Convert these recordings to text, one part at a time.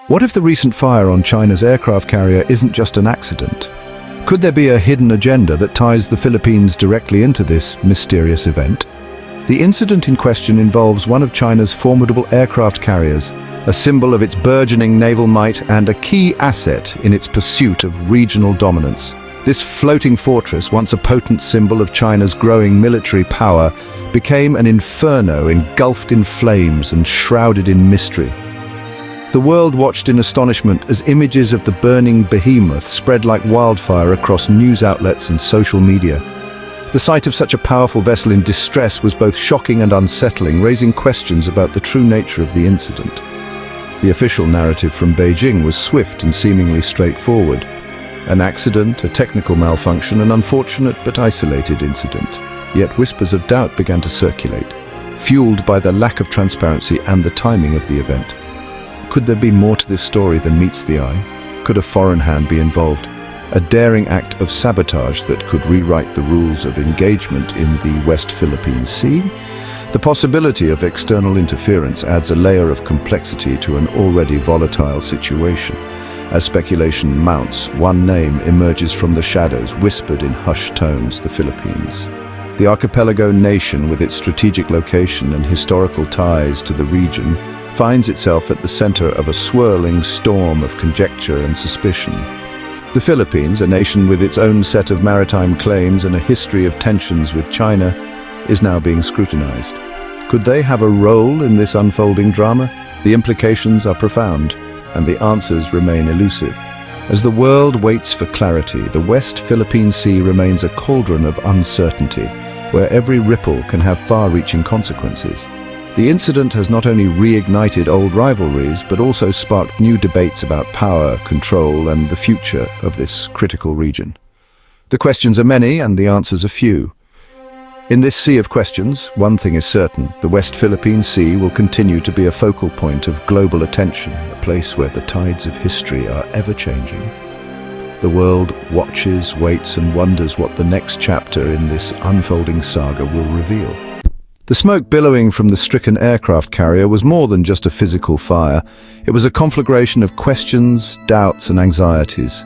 What if the recent fire on China's aircraft carrier isn't just an accident? Could there be a hidden agenda that ties the Philippines directly into this mysterious event? The incident in question involves one of China's formidable aircraft carriers, a symbol of its burgeoning naval might and a key asset in its pursuit of regional dominance. This floating fortress, once a potent symbol of China's growing military power, became an inferno engulfed in flames and shrouded in mystery. The world watched in astonishment as images of the burning behemoth spread like wildfire across news outlets and social media. The sight of such a powerful vessel in distress was both shocking and unsettling, raising questions about the true nature of the incident. The official narrative from Beijing was swift and seemingly straightforward. An accident, a technical malfunction, an unfortunate but isolated incident. Yet whispers of doubt began to circulate, fueled by the lack of transparency and the timing of the event. Could there be more to this story than meets the eye? Could a foreign hand be involved? A daring act of sabotage that could rewrite the rules of engagement in the West Philippine Sea? The possibility of external interference adds a layer of complexity to an already volatile situation. As speculation mounts, one name emerges from the shadows, whispered in hushed tones: the Philippines. The archipelago nation, with its strategic location and historical ties to the region, finds itself at the center of a swirling storm of conjecture and suspicion. The Philippines, a nation with its own set of maritime claims and a history of tensions with China, is now being scrutinized. Could they have a role in this unfolding drama? The implications are profound, and the answers remain elusive. As the world waits for clarity, the West Philippine Sea remains a cauldron of uncertainty, where every ripple can have far-reaching consequences. The incident has not only reignited old rivalries, but also sparked new debates about power, control, and the future of this critical region. The questions are many, and the answers are few. In this sea of questions, one thing is certain: the West Philippine Sea will continue to be a focal point of global attention, a place where the tides of history are ever-changing. The world watches, waits, and wonders what the next chapter in this unfolding saga will reveal. The smoke billowing from the stricken aircraft carrier was more than just a physical fire. It was a conflagration of questions, doubts, and anxieties.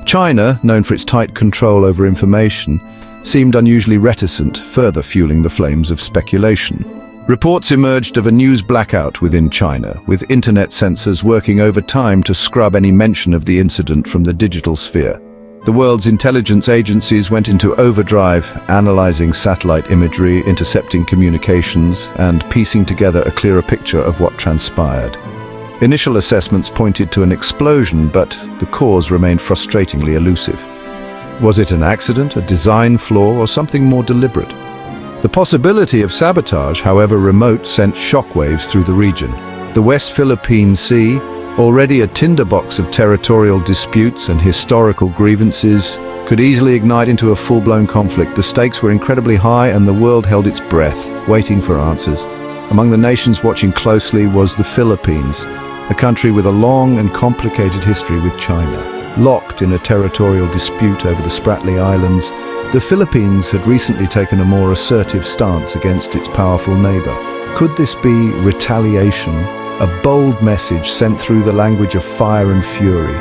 China, known for its tight control over information, seemed unusually reticent, further fueling the flames of speculation. Reports emerged of a news blackout within China, with internet censors working overtime to scrub any mention of the incident from the digital sphere. The world's intelligence agencies went into overdrive, analyzing satellite imagery, intercepting communications, and piecing together a clearer picture of what transpired. Initial assessments pointed to an explosion, but the cause remained frustratingly elusive. Was it an accident, a design flaw, or something more deliberate? The possibility of sabotage, however remote, sent shockwaves through the region. The West Philippine Sea, already a tinderbox of territorial disputes and historical grievances, could easily ignite into a full-blown conflict. The stakes were incredibly high, and the world held its breath, waiting for answers. Among the nations watching closely was the Philippines, a country with a long and complicated history with China. Locked in a territorial dispute over the Spratly Islands, the Philippines had recently taken a more assertive stance against its powerful neighbor. Could this be retaliation, a bold message sent through the language of fire and fury?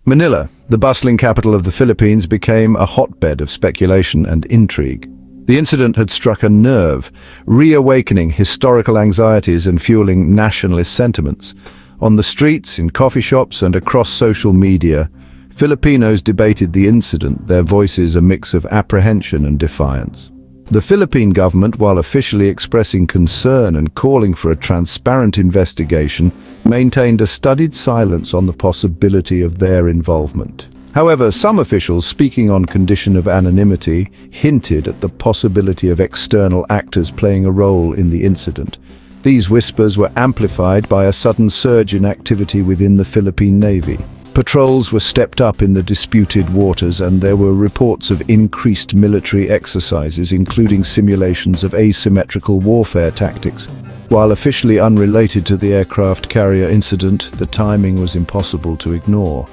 Manila, the bustling capital of the Philippines, became a hotbed of speculation and intrigue. The incident had struck a nerve, reawakening historical anxieties and fueling nationalist sentiments. On the streets, in coffee shops, and across social media, Filipinos debated the incident, their voices a mix of apprehension and defiance. The Philippine government, while officially expressing concern and calling for a transparent investigation, maintained a studied silence on the possibility of their involvement. However, some officials, speaking on condition of anonymity, hinted at the possibility of external actors playing a role in the incident. These whispers were amplified by a sudden surge in activity within the Philippine Navy. Patrols were stepped up in the disputed waters, and there were reports of increased military exercises, including simulations of asymmetrical warfare tactics. While officially unrelated to the aircraft carrier incident, the timing was impossible to ignore.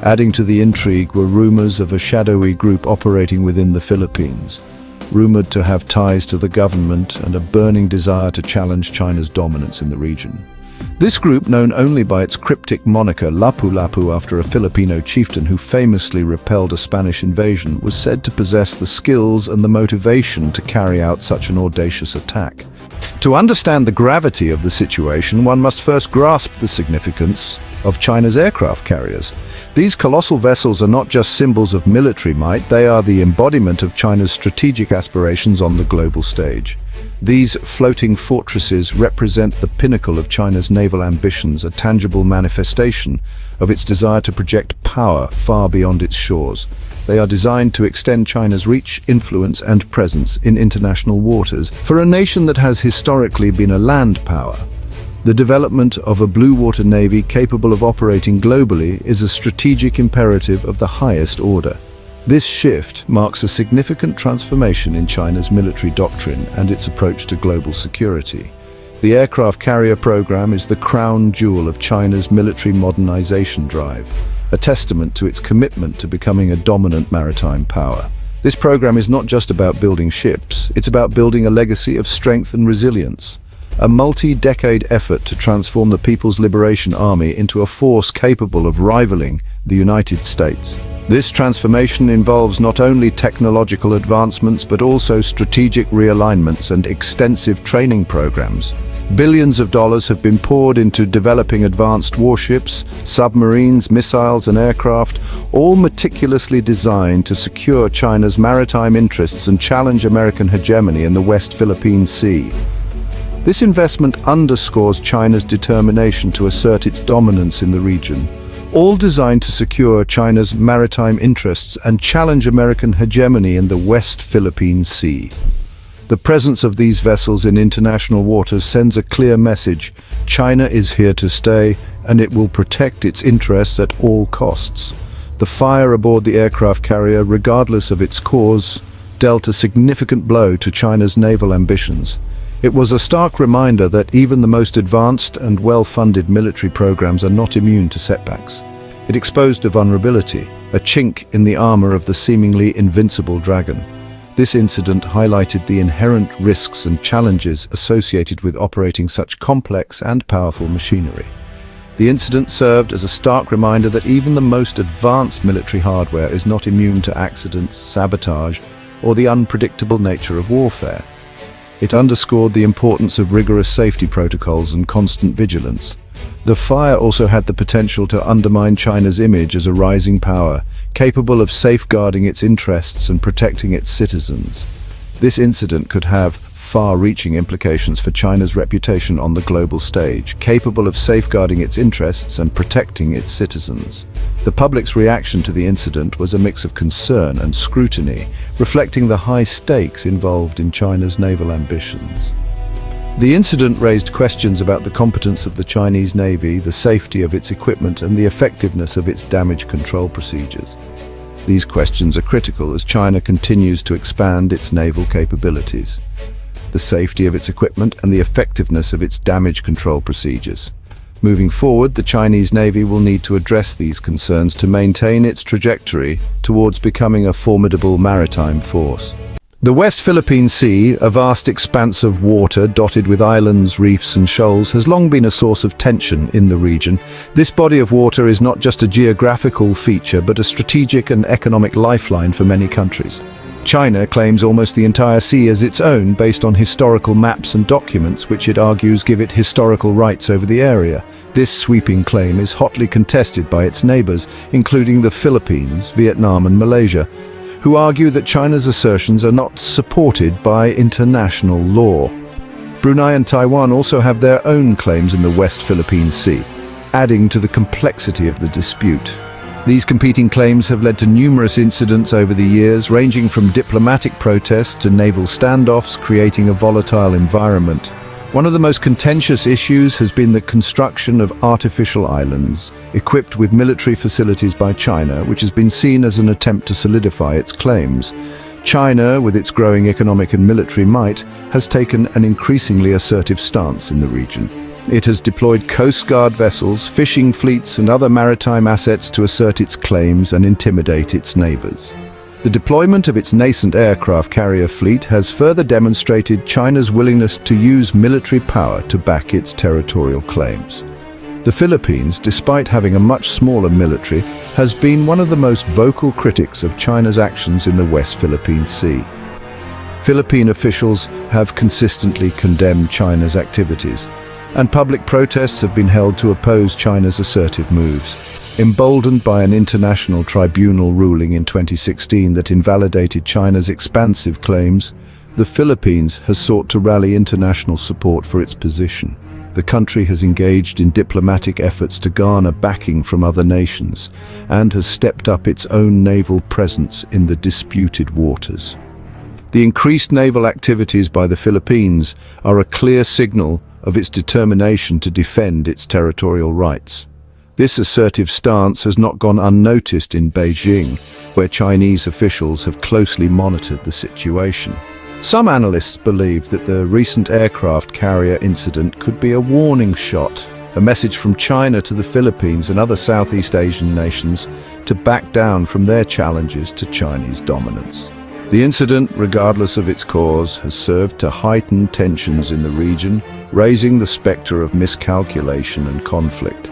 Adding to the intrigue were rumors of a shadowy group operating within the Philippines, rumored to have ties to the government and a burning desire to challenge China's dominance in the region. This group, known only by its cryptic moniker Lapu-Lapu after a Filipino chieftain who famously repelled a Spanish invasion, was said to possess the skills and the motivation to carry out such an audacious attack. To understand the gravity of the situation, one must first grasp the significance of China's aircraft carriers. These colossal vessels are not just symbols of military might, they are the embodiment of China's strategic aspirations on the global stage. These floating fortresses represent the pinnacle of China's naval ambitions, a tangible manifestation of its desire to project power far beyond its shores. They are designed to extend China's reach, influence, and presence in international waters. For a nation that has historically been a land power, the development of a blue water navy capable of operating globally is a strategic imperative of the highest order. This shift marks a significant transformation in China's military doctrine and its approach to global security. The aircraft carrier program is the crown jewel of China's military modernization drive, a testament to its commitment to becoming a dominant maritime power. This program is not just about building ships, it's about building a legacy of strength and resilience. A multi-decade effort to transform the People's Liberation Army into a force capable of rivaling the United States. This transformation involves not only technological advancements but also strategic realignments and extensive training programs. Billions of dollars have been poured into developing advanced warships, submarines, missiles, and aircraft, all meticulously designed to secure China's maritime interests and challenge American hegemony in the West Philippine Sea. This investment underscores China's determination to assert its dominance in the region, all designed to secure China's maritime interests and challenge American hegemony in the West Philippine Sea. The presence of these vessels in international waters sends a clear message: China is here to stay, and it will protect its interests at all costs. The fire aboard the aircraft carrier, regardless of its cause, dealt a significant blow to China's naval ambitions. It was a stark reminder that even the most advanced and well-funded military programs are not immune to setbacks. It exposed a vulnerability, a chink in the armor of the seemingly invincible dragon. This incident highlighted the inherent risks and challenges associated with operating such complex and powerful machinery. The incident served as a stark reminder that even the most advanced military hardware is not immune to accidents, sabotage, or the unpredictable nature of warfare. It underscored the importance of rigorous safety protocols and constant vigilance. The fire also had the potential to undermine China's image as a rising power, capable of safeguarding its interests and protecting its citizens. This incident could have far-reaching implications for China's reputation on the global stage, capable of safeguarding its interests and protecting its citizens. The public's reaction to the incident was a mix of concern and scrutiny, reflecting the high stakes involved in China's naval ambitions. The incident raised questions about the competence of the Chinese Navy, the safety of its equipment, and the effectiveness of its damage control procedures. These questions are critical as China continues to expand its naval capabilities. The safety of its equipment and the effectiveness of its damage control procedures. Moving forward, the Chinese Navy will need to address these concerns to maintain its trajectory towards becoming a formidable maritime force. The West Philippine Sea, a vast expanse of water dotted with islands, reefs and shoals, has long been a source of tension in the region. This body of water is not just a geographical feature but a strategic and economic lifeline for many countries. China claims almost the entire sea as its own based on historical maps and documents which it argues give it historical rights over the area. This sweeping claim is hotly contested by its neighbors, including the Philippines, Vietnam and Malaysia, who argue that China's assertions are not supported by international law. Brunei and Taiwan also have their own claims in the West Philippine Sea, adding to the complexity of the dispute. These competing claims have led to numerous incidents over the years, ranging from diplomatic protests to naval standoffs, creating a volatile environment. One of the most contentious issues has been the construction of artificial islands, equipped with military facilities by China, which has been seen as an attempt to solidify its claims. China, with its growing economic and military might, has taken an increasingly assertive stance in the region. It has deployed Coast Guard vessels, fishing fleets and other maritime assets to assert its claims and intimidate its neighbors. The deployment of its nascent aircraft carrier fleet has further demonstrated China's willingness to use military power to back its territorial claims. The Philippines, despite having a much smaller military, has been one of the most vocal critics of China's actions in the West Philippine Sea. Philippine officials have consistently condemned China's activities, and public protests have been held to oppose China's assertive moves. Emboldened by an international tribunal ruling in 2016 that invalidated China's expansive claims, the Philippines has sought to rally international support for its position. The country has engaged in diplomatic efforts to garner backing from other nations and has stepped up its own naval presence in the disputed waters. The increased naval activities by the Philippines are a clear signal of its determination to defend its territorial rights. This assertive stance has not gone unnoticed in Beijing, where Chinese officials have closely monitored the situation. Some analysts believe that the recent aircraft carrier incident could be a warning shot, a message from China to the Philippines and other Southeast Asian nations to back down from their challenges to Chinese dominance. The incident, regardless of its cause, has served to heighten tensions in the region, raising the specter of miscalculation and conflict.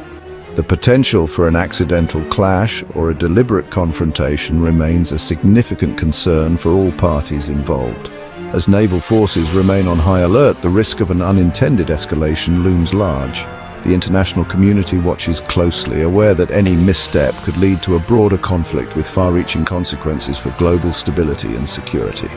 The potential for an accidental clash or a deliberate confrontation remains a significant concern for all parties involved. As naval forces remain on high alert, the risk of an unintended escalation looms large. The international community watches closely, aware that any misstep could lead to a broader conflict with far-reaching consequences for global stability and security.